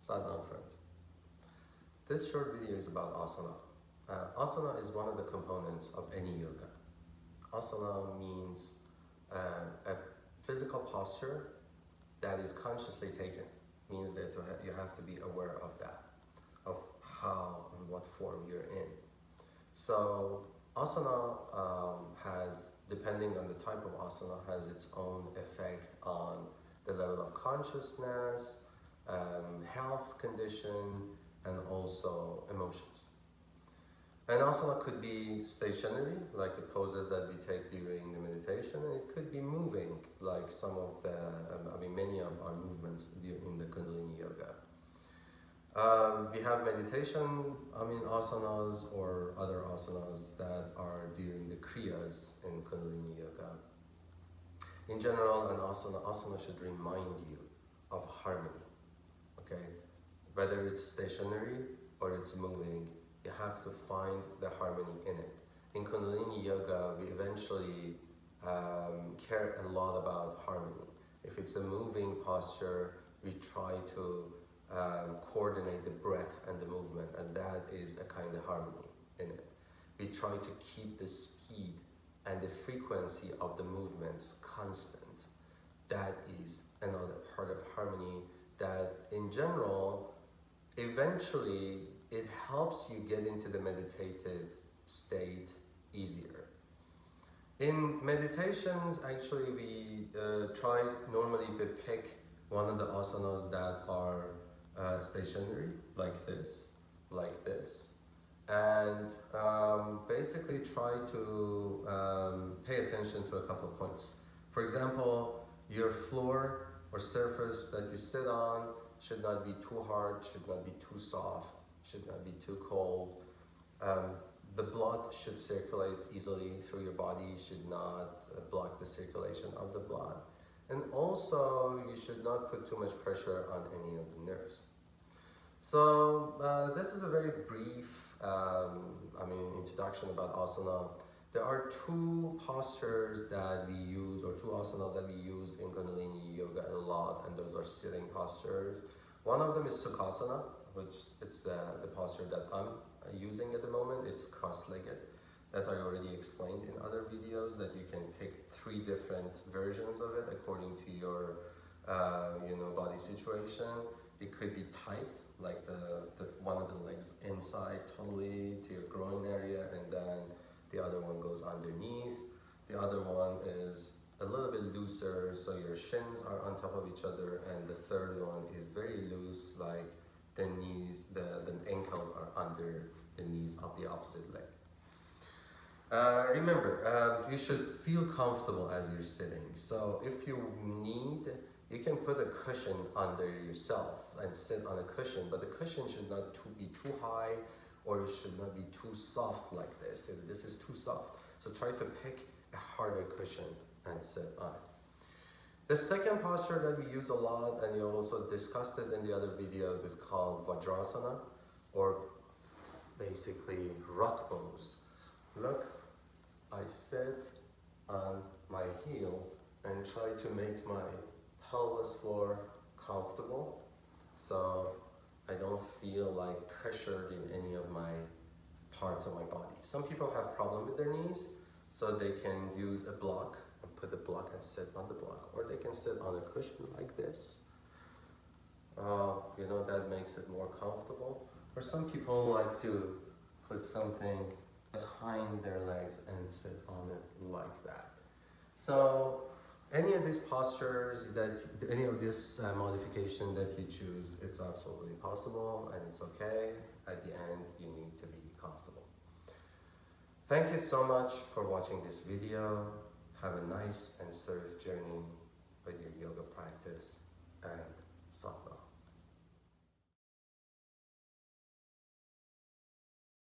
Sadhana friends. This short video is about asana. Asana is one of the components of any yoga. Asana means a physical posture that is consciously taken. Means that you have to be aware of that, of how and what form you're in. So asana has, depending on the type of asana, has its own effect on the level of consciousness, health condition, and also emotions. And asana could be stationary, like the poses that we take during the meditation, and it could be moving, like some of the, many of our movements in the Kundalini Yoga. We have meditation, asanas or other asanas that are during the kriyas in Kundalini Yoga. In general, an asana should remind you of harmony, okay? Whether it's stationary or it's moving, you have to find the harmony in it. In Kundalini Yoga, we eventually care a lot about harmony. If it's a moving posture, we try to coordinate the breath and the movement, and that is a kind of harmony in it. We try to keep the speed and the frequency of the movements constant. That is another part of harmony that, in general, eventually it helps you get into the meditative state easier. In meditations, actually, we normally pick one of the asanas that are stationary, like this, and basically try to pay attention to a couple of points. For example, your floor or surface that you sit on should not be too hard, should not be too soft, should not be too cold. The blood should circulate easily through your body, should not block the circulation of the blood. And also, you should not put too much pressure on any of the nerves. So, this is a very brief introduction about asana. There are two postures that we use, or two asanas that we use in Kundalini Yoga a lot, and those are sitting postures. One of them is Sukhasana, which it's the posture that I'm using at the moment. It's cross-legged, that I already explained in other videos, that you can pick 3 different versions of it according to your body situation. It could be tight, like the one of the legs inside totally to your groin area, and then the other one goes underneath. The other one is a little bit looser, so your shins are on top of each other, and the third one is very loose, like the knees, the ankles are under the knees of the opposite leg. Remember, you should feel comfortable as you're sitting. So if you need, you can put a cushion under yourself and sit on a cushion, but the cushion should not be too high, or it should not be too soft like this. If this is too soft, so try to pick a harder cushion and sit on it. The second posture that we use a lot, and you also discussed it in the other videos, is called Vajrasana, or basically rock pose. Look, I sit on my heels and try to make my pelvis floor comfortable, so I don't feel like pressured in any of my parts of my body. Some people have problem with their knees, so they can use a block and put the block and sit on the block, or they can sit on a cushion like this. That makes it more comfortable. Or some people like to put something behind their legs and sit on it like that. So any of these postures, any of this modification that you choose, it's absolutely possible, and it's okay. At the end, you need to be comfortable. Thank you so much for watching this video. Have a nice and safe journey with your yoga practice, and sadhana.